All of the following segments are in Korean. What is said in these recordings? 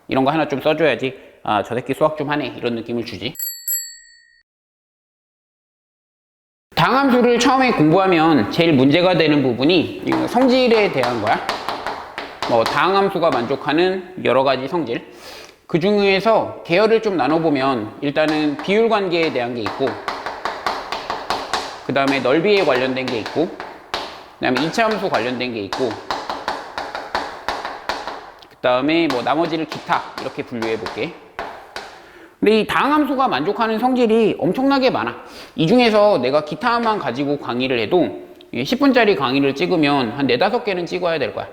이런 거 하나 좀 써줘야지 아, 저 새끼 수학 좀 하네 이런 느낌을 주지. 다항함수를 처음에 공부하면 제일 문제가 되는 부분이 성질에 대한 거야. 뭐 다항함수가 만족하는 여러 가지 성질, 그 중에서 계열을 좀 나눠보면 일단은 비율 관계에 대한 게 있고, 그 다음에 넓이에 관련된 게 있고, 그 다음에 이차함수 관련된 게 있고, 그 다음에 뭐 나머지를 기타 이렇게 분류해 볼게. 근데 이 다항함수가 만족하는 성질이 엄청나게 많아. 이 중에서 내가 기타만 가지고 강의를 해도 10분짜리 강의를 찍으면 한 4, 5개는 찍어야 될 거야.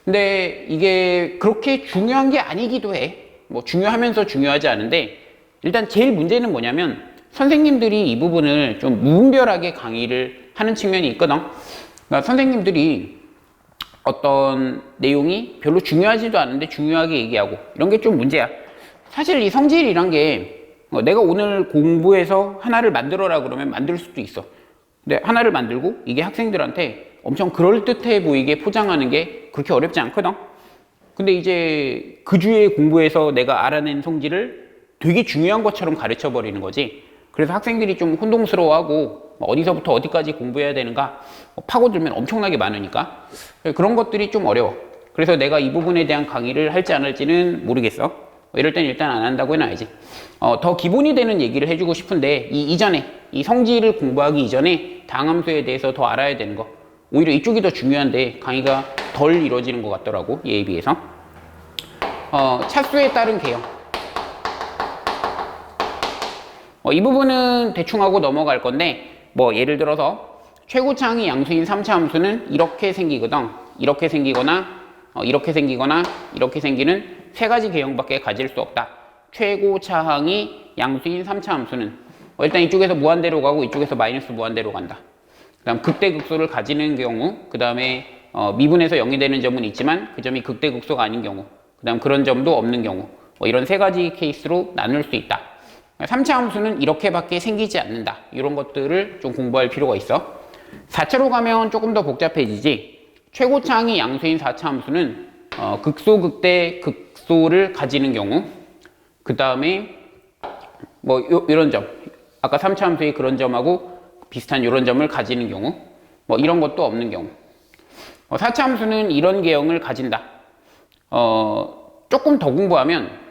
근데 이게 그렇게 중요한 게 아니기도 해. 뭐 중요하면서 중요하지 않은데, 일단 제일 문제는 뭐냐면 선생님들이 이 부분을 좀 무분별하게 강의를 하는 측면이 있거든. 그러니까 선생님들이 어떤 내용이 별로 중요하지도 않은데 중요하게 얘기하고, 이런 게 좀 문제야. 사실 이 성질이란 게 내가 오늘 공부해서 하나를 만들어라 그러면 만들 수도 있어. 근데 하나를 만들고 이게 학생들한테 엄청 그럴듯해 보이게 포장하는 게 그렇게 어렵지 않거든. 근데 이제 그 주에 공부해서 내가 알아낸 성질을 되게 중요한 것처럼 가르쳐 버리는 거지. 그래서 학생들이 좀 혼동스러워하고 어디서부터 어디까지 공부해야 되는가 파고들면 엄청나게 많으니까 그런 것들이 좀 어려워. 그래서 내가 이 부분에 대한 강의를 할지 안 할지는 모르겠어. 이럴 땐 일단 안 한다고 해놔야지. 더 기본이 되는 얘기를 해주고 싶은데 이전에 이 성질을 공부하기 이전에 다항함수에 대해서 더 알아야 되는 거, 오히려 이쪽이 더 중요한데 강의가 덜 이루어지는 것 같더라고, 얘에 비해서. 차수에 따른 개형. 이 부분은 대충 하고 넘어갈 건데, 뭐 예를 들어서 최고차항이 양수인 3차 함수는 이렇게 생기거든. 이렇게 생기거나 이렇게 생기거나 이렇게 생기는 세 가지 개형밖에 가질 수 없다. 최고차항이 양수인 3차 함수는 일단 이쪽에서 무한대로 가고 이쪽에서 마이너스 무한대로 간다. 그 다음 극대극소를 가지는 경우, 그 다음에 미분에서 0이 되는 점은 있지만 그 점이 극대극소가 아닌 경우, 그 다음 그런 점도 없는 경우, 이런 세 가지 케이스로 나눌 수 있다. 3차 함수는 이렇게밖에 생기지 않는다. 이런 것들을 좀 공부할 필요가 있어. 4차로 가면 조금 더 복잡해지지. 최고차항이 양수인 4차 함수는 극소, 극대, 극소를 가지는 경우, 그 다음에 뭐 이런 점, 아까 3차 함수의 그런 점하고 비슷한 이런 점을 가지는 경우, 뭐 이런 것도 없는 경우. 4차 함수는 이런 개형을 가진다. 조금 더 공부하면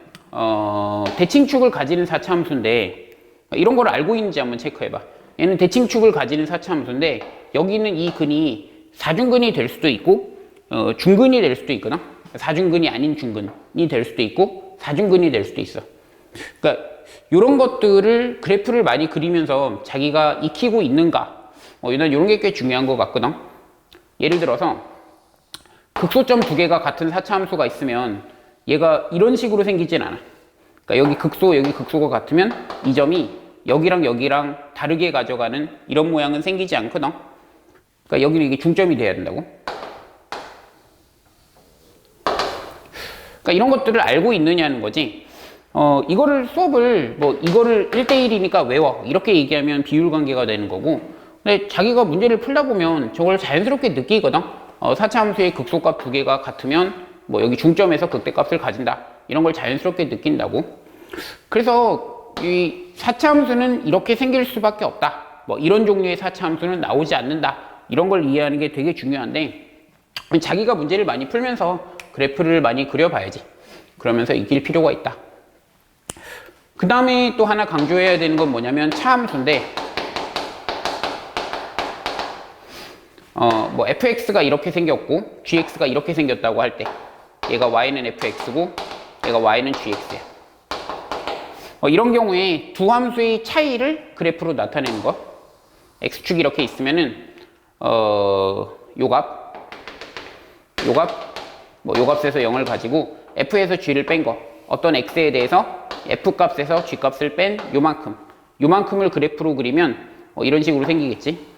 대칭축을 가지는 4차 함수인데, 이런 걸 알고 있는지 한번 체크해봐. 얘는 대칭축을 가지는 4차 함수인데 여기는 이 근이 사중근이 될 수도 있고 중근이 될 수도 있거든. 사중근이 아닌 중근이 될 수도 있고 사중근이 될 수도 있어. 그러니까 이런 것들을 그래프를 많이 그리면서 자기가 익히고 있는가, 이런 게 꽤 중요한 것 같거든. 예를 들어서 극소점 두 개가 같은 4차 함수가 있으면 얘가 이런 식으로 생기진 않아. 그러니까 여기 극소, 여기 극소가 같으면 이 점이 여기랑 여기랑 다르게 가져가는 이런 모양은 생기지 않거든. 그러니까 여기는 이게 중점이 돼야 된다고. 그러니까 이런 것들을 알고 있느냐는 거지. 이거를 수업을 이거를 1대1이니까 외워 이렇게 얘기하면 비율 관계가 되는 거고, 근데 자기가 문제를 풀다 보면 저걸 자연스럽게 느끼거든. 4차 함수의 극소값 두 개가 같으면 여기 중점에서 극대값을 가진다, 이런 걸 자연스럽게 느낀다고. 그래서 이 4차 함수는 이렇게 생길 수밖에 없다, 이런 종류의 4차 함수는 나오지 않는다, 이런 걸 이해하는 게 되게 중요한데, 자기가 문제를 많이 풀면서 그래프를 많이 그려봐야지. 그러면서 익힐 필요가 있다. 그 다음에 또 하나 강조해야 되는 건 뭐냐면 차함수인데, fx가 이렇게 생겼고 gx가 이렇게 생겼다고 할 때 얘가 y는 fx고 얘가 y는 gx야. 이런 경우에 두 함수의 차이를 그래프로 나타내는 거, x축이 이렇게 있으면은 요 값에서 0을 가지고 f에서 g를 뺀 거, 어떤 x에 대해서 f값에서 g값을 뺀 요만큼을 그래프로 그리면 이런 식으로 생기겠지.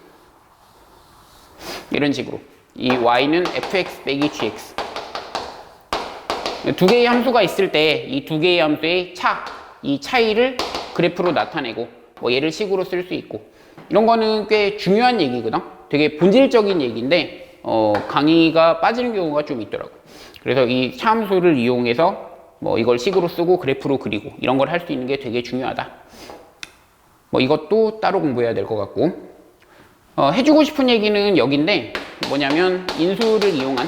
이런 식으로 이 y는 fx 빼기 gx, 두 개의 함수가 있을 때 이 두 개의 함수의 이 차이를 그래프로 나타내고 얘를 식으로 쓸 수 있고, 이런 거는 꽤 중요한 얘기거든. 되게 본질적인 얘기인데 강의가 빠지는 경우가 좀 있더라고. 그래서 이 차함수를 이용해서 뭐 이걸 식으로 쓰고 그래프로 그리고 이런 걸 할 수 있는 게 되게 중요하다. 뭐 이것도 따로 공부해야 될 것 같고, 해주고 싶은 얘기는 여기인데 뭐냐면 인수를 이용한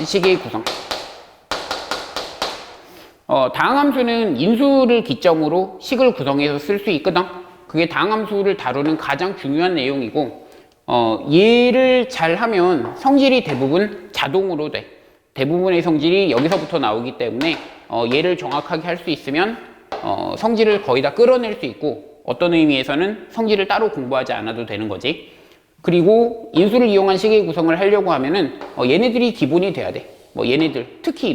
식의 구성. 다항함수는 인수를 기점으로 식을 구성해서 쓸 수 있거든. 그게 다항함수를 다루는 가장 중요한 내용이고, 얘를 잘 하면 성질이 대부분 자동으로 돼. 대부분의 성질이 여기서부터 나오기 때문에 얘를 정확하게 할 수 있으면 성질을 거의 다 끌어낼 수 있고, 어떤 의미에서는 성질을 따로 공부하지 않아도 되는 거지. 그리고 인수를 이용한 식의 구성을 하려고 하면은 얘네들이 기본이 돼야 돼. 뭐 얘네들 특히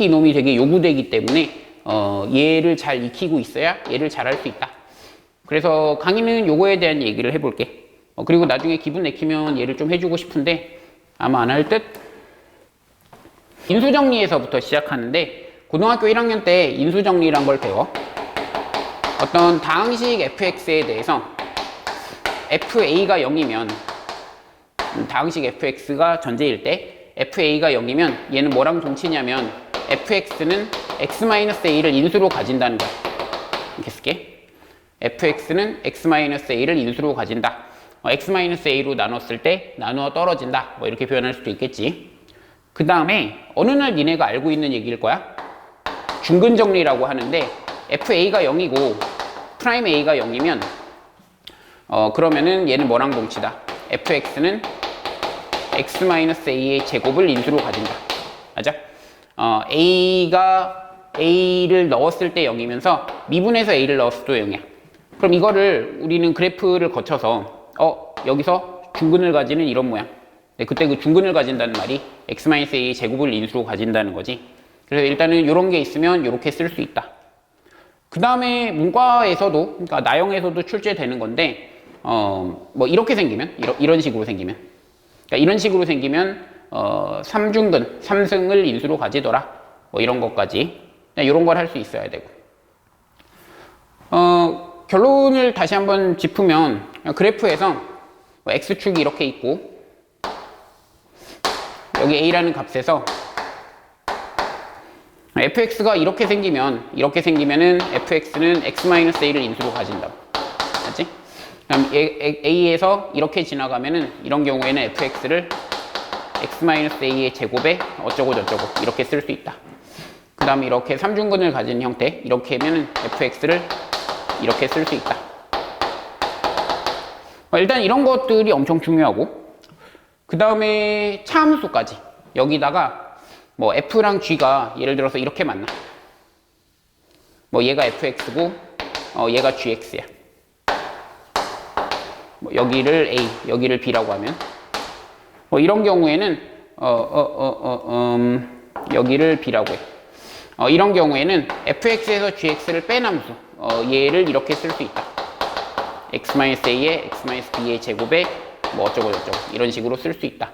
이놈이 되게 요구되기 때문에 얘를 잘 익히고 있어야 얘를 잘 할 수 있다. 그래서 강의는 요거에 대한 얘기를 해볼게. 그리고 나중에 기분 내키면 얘를 좀 해주고 싶은데 아마 안 할 듯. 인수정리에서부터 시작하는데, 고등학교 1학년 때 인수정리란 걸 배워. 어떤 다항식 fx에 대해서 fa가 0이면, 다항식 fx가 전제일 때 fa가 0이면 얘는 뭐랑 동치냐면 fx는 x-a를 인수로 가진다는 거야. 이렇게 쓸게. fx는 x-a를 인수로 가진다. x-a로 나눴을 때 나누어 떨어진다. 뭐 이렇게 표현할 수도 있겠지. 그 다음에 어느 날 니네가 알고 있는 얘기일 거야. 중근정리라고 하는데 fa가 0이고 프라임 a가 0이면 그러면은 얘는 뭐랑 동치다. fx는 x-a의 제곱을 인수로 가진다. 맞아? a를 넣었을 때 0이면서 미분해서 a를 넣었을 때 0이야. 그럼 이거를 우리는 그래프를 거쳐서 여기서 중근을 가지는 이런 모양. 그때 그 중근을 가진다는 말이 x-a의 제곱을 인수로 가진다는 거지. 그래서 일단은 이런 게 있으면 이렇게 쓸 수 있다. 그 다음에 문과에서도, 그러니까 나형에서도 출제되는 건데, 뭐 이렇게 생기면, 이런 식으로 생기면, 그러니까 이런 식으로 생기면 3중근, 3승을 인수로 가지더라. 뭐 이런 것까지 이런 걸 할 수 있어야 되고. 결론을 다시 한번 짚으면 그래프에서 뭐 x축이 이렇게 있고 여기 a라는 값에서 fx가 이렇게 생기면은 fx는 x-a를 인수로 가진다고. 맞지? 그럼 a에서 이렇게 지나가면은 이런 경우에는 fx를 x-a의 제곱에 어쩌고 저쩌고 이렇게 쓸 수 있다. 그 다음에 이렇게 3중근을 가진 형태, 이렇게 하면은 fx를 이렇게 쓸 수 있다. 일단 이런 것들이 엄청 중요하고, 그 다음에 차함수까지. 여기다가 뭐 f랑 g가 예를 들어서 이렇게 만나. 뭐 얘가 fx고 얘가 gx야. 뭐 여기를 a, 여기를 b라고 하면 뭐 이런 경우에는 여기를 b라고 해. 이런 경우에는 fx에서 gx를 뺀 함수, 얘를 이렇게 쓸 수 있다. x-a의 x-b의 제곱에 뭐 어쩌고 저쩌고 이런 식으로 쓸 수 있다.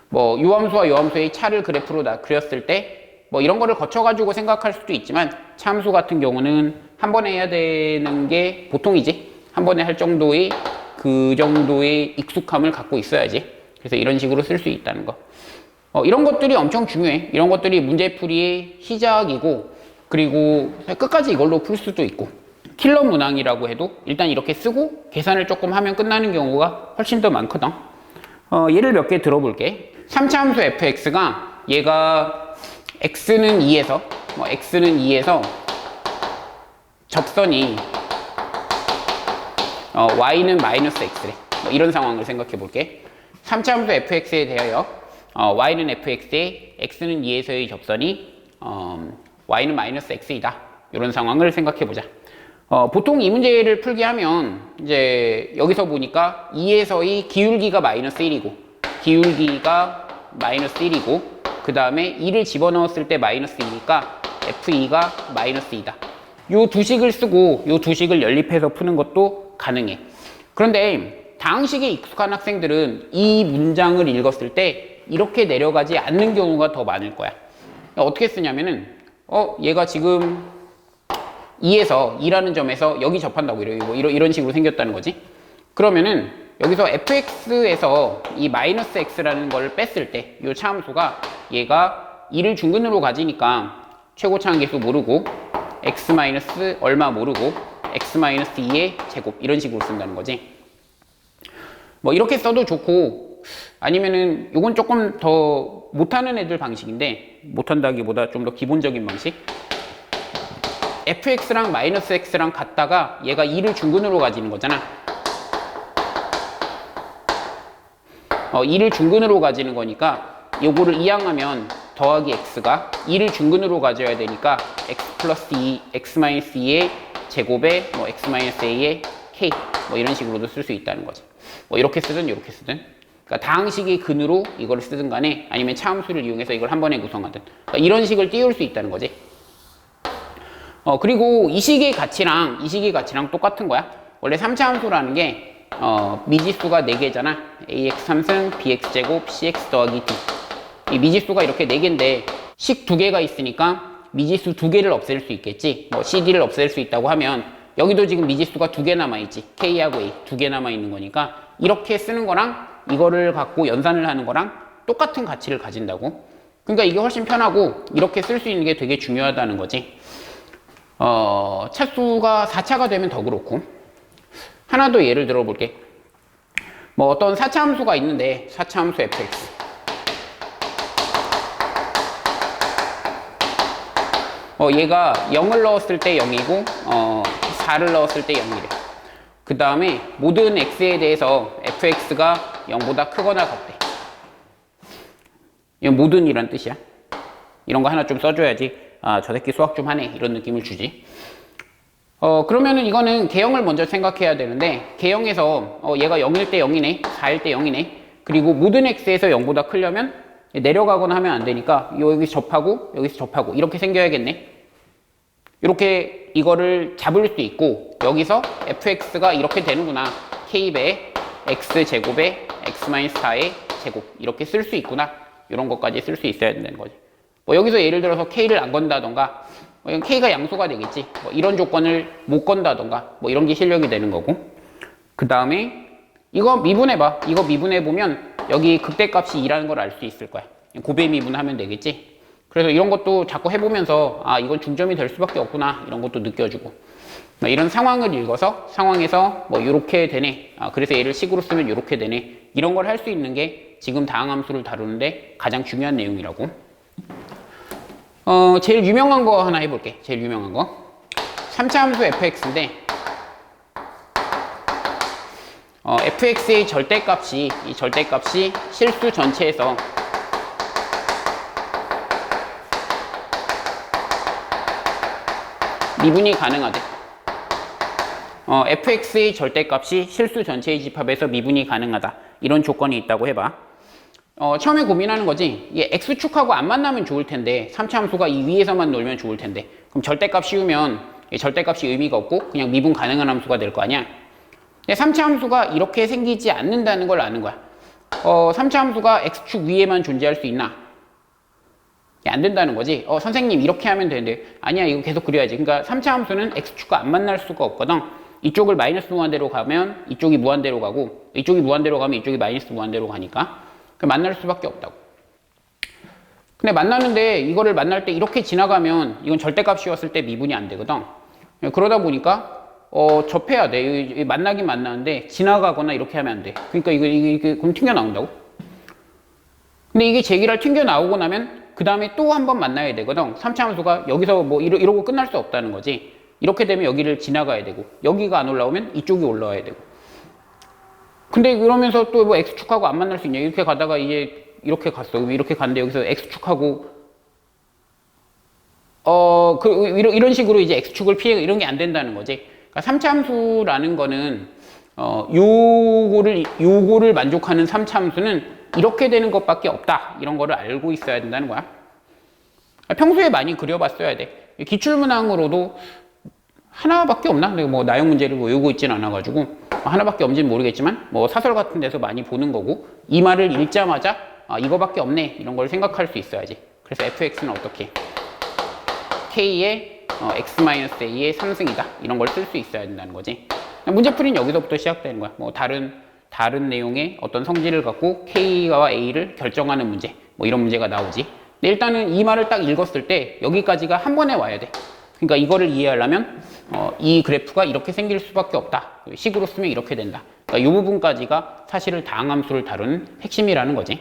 뭐 요함수와 요함수의 차를 그래프로 그렸을 때 뭐 이런 거를 거쳐가지고 생각할 수도 있지만, 차함수 같은 경우는 한 번에 해야 되는 게 보통이지. 한 번에 할 정도의 그 정도의 익숙함을 갖고 있어야지. 그래서 이런 식으로 쓸 수 있다는 거. 이런 것들이 엄청 중요해. 이런 것들이 문제풀이의 시작이고, 그리고 끝까지 이걸로 풀 수도 있고, 킬러 문항이라고 해도 일단 이렇게 쓰고 계산을 조금 하면 끝나는 경우가 훨씬 더 많거든. 예를 몇 개 들어볼게. 3차 함수 fx가 얘가 x는 2에서 x는 2에서 접선이 y는 마이너스 x래. 이런 상황을 생각해 볼게. 3차 함수 fx에 대하여 y는 fx에 x는 2에서의 접선이 y는 마이너스 x이다. 이런 상황을 생각해 보자. 보통 이 문제를 풀게 하면 이제 여기서 보니까 2에서의 기울기가 마이너스 1이고 기울기가 마이너스 1이고 그 다음에 2를 집어넣었을 때 마이너스 2니까 f2가 마이너스 2다. 요 두 식을 쓰고 요 두 식을 연립해서 푸는 것도 가능해. 그런데 다항식에 익숙한 학생들은 이 문장을 읽었을 때 이렇게 내려가지 않는 경우가 더 많을 거야. 어떻게 쓰냐면은 얘가 지금 2에서 2라는 점에서 여기 접한다고 이런 식으로 생겼다는 거지. 그러면은 여기서 fx에서 이 마이너스 x라는 걸 뺐을 때 이 차함수가 얘가 2를 중근으로 가지니까 최고 차항계수 모르고 x 마이너스 얼마 모르고 x 마이너스 2의 제곱 이런 식으로 쓴다는 거지. 뭐 이렇게 써도 좋고 아니면은 이건 조금 더 못하는 애들 방식인데 못한다기보다 좀 더 기본적인 방식. fx랑 마이너스 x랑 같다가 얘가 2를 중근으로 가지는 거잖아. 2를 중근으로 가지는 거니까 요거를 이항하면 더하기 x가 2를 중근으로 가져야 되니까 x 플러스 2, x 마이너스 2의 제곱에 뭐 x 마이너스 a의 k 뭐 이런 식으로도 쓸 수 있다는 거지. 뭐 이렇게 쓰든 이렇게 쓰든. 그러니까 다항식의 근으로 이걸 쓰든 간에 아니면 차함수를 이용해서 이걸 한 번에 구성하든. 그러니까 이런 식을 띄울 수 있다는 거지. 그리고 이 식의 가치랑 이 식의 가치랑 똑같은 거야. 원래 3차 함수라는 게 미지수가 4개잖아. ax 3승, bx 제곱, cx 더하기 d. 이 미지수가 이렇게 4개인데 식 2개가 있으니까 미지수 2개를 없앨 수 있겠지. 뭐 cd를 없앨 수 있다고 하면 여기도 지금 미지수가 2개 남아있지. k하고 a 2개 남아있는 거니까 이렇게 쓰는 거랑 이거를 갖고 연산을 하는 거랑 똑같은 가치를 가진다고. 그러니까 이게 훨씬 편하고 이렇게 쓸 수 있는 게 되게 중요하다는 거지. 차수가 4차가 되면 더 그렇고. 하나 더 예를 들어 볼게. 뭐 어떤 4차 함수가 있는데 4차 함수 fx 얘가 0을 넣었을 때 0이고 4를 넣었을 때 0이래. 그 다음에 모든 x에 대해서 fx가 0보다 크거나 같대. 이건 모든이란 뜻이야. 이런 거 하나 좀 써줘야지 저 새끼 수학 좀 하네 이런 느낌을 주지. 그러면은 이거는 개형을 먼저 생각해야 되는데 개형에서 얘가 0일 때 0이네 4일 때 0이네 그리고 모든 x에서 0보다 크려면 내려가거나 하면 안 되니까 여기서 접하고 여기서 접하고 이렇게 생겨야겠네. 이렇게 이거를 잡을 수 있고 여기서 fx가 이렇게 되는구나. k배 x제곱에 x-4의 제곱 이렇게 쓸 수 있구나. 이런 것까지 쓸 수 있어야 된다는 거지. 뭐 여기서 예를 들어서 k를 안 건다던가 k가 양수가 되겠지. 뭐 이런 조건을 못 건다던가 뭐 이런 게 실력이 되는 거고. 그 다음에 이거 미분해봐. 이거 미분해보면 여기 극대값이 2라는 걸 알 수 있을 거야. 고배 미분하면 되겠지. 그래서 이런 것도 자꾸 해보면서 이건 중점이 될 수밖에 없구나 이런 것도 느껴주고 이런 상황을 읽어서 상황에서 뭐 이렇게 되네 그래서 얘를 식으로 쓰면 이렇게 되네 이런 걸 할 수 있는 게 지금 다항함수를 다루는데 가장 중요한 내용이라고. 제일 유명한 거 하나 해볼게. 제일 유명한 거 3차 함수 fx인데 fx의 절대값이 이 절대값이 실수 전체에서 미분이 가능하대. fx의 절대값이 실수 전체의 집합에서 미분이 가능하다. 이런 조건이 있다고 해봐. 처음에 고민하는 거지. 이게 x축하고 안 만나면 좋을 텐데 3차 함수가 이 위에서만 놀면 좋을 텐데 그럼 절대값 씌우면 절대값이 의미가 없고 그냥 미분 가능한 함수가 될 거 아니야. 근데 3차 함수가 이렇게 생기지 않는다는 걸 아는 거야. 3차 함수가 x축 위에만 존재할 수 있나? 안 된다는 거지. 선생님 이렇게 하면 되는데 아니야 이거 계속 그려야지. 그러니까 3차 함수는 x축과 안 만날 수가 없거든. 이쪽을 마이너스 무한대로 가면 이쪽이 무한대로 가고 이쪽이 무한대로 가면 이쪽이 마이너스 무한대로 가니까 만날 수밖에 없다고. 근데 만나는데 이거를 만날 때 이렇게 지나가면 이건 절대값 씌웠을 때 미분이 안 되거든. 그러다 보니까 접해야 돼. 만나긴 만나는데 지나가거나 이렇게 하면 안 돼. 그러니까 이게 그럼 튕겨 나온다고. 근데 이게 제기랄 튕겨 나오고 나면 그 다음에 또 한 번 만나야 되거든. 3차 함수가 여기서 뭐 이러고 끝날 수 없다는 거지. 이렇게 되면 여기를 지나가야 되고 여기가 안 올라오면 이쪽이 올라와야 되고. 근데 그러면서 또 뭐 x축하고 안 만날 수 있냐. 이렇게 가다가 이제 이렇게 갔어. 이렇게 갔는데 여기서 x축하고 이런 식으로 이제 x축을 피해 이런 게 안 된다는 거지. 그러니까 3차 함수라는 거는 요거를 만족하는 3차 함수는 이렇게 되는 것밖에 없다. 이런 거를 알고 있어야 된다는 거야. 평소에 많이 그려봤어야 돼. 기출문항으로도 하나밖에 없나? 근데 뭐 나형 문제를 외우고 있진 않아가지고 하나밖에 없는지는 모르겠지만 뭐 사설 같은 데서 많이 보는 거고 이 말을 읽자마자 이거밖에 없네 이런 걸 생각할 수 있어야지. 그래서 fx는 어떻게? k의 x-a의 3승이다. 이런 걸 쓸 수 있어야 된다는 거지. 문제풀이는 여기서부터 시작되는 거야. 뭐 다른 다른 내용의 어떤 성질을 갖고 K와 A를 결정하는 문제, 뭐 이런 문제가 나오지. 근데 일단은 이 말을 딱 읽었을 때 여기까지가 한 번에 와야 돼. 그러니까 이거를 이해하려면 이 그래프가 이렇게 생길 수밖에 없다. 식으로 쓰면 이렇게 된다. 그러니까 이 부분까지가 사실을 다항함수를 다루는 핵심이라는 거지.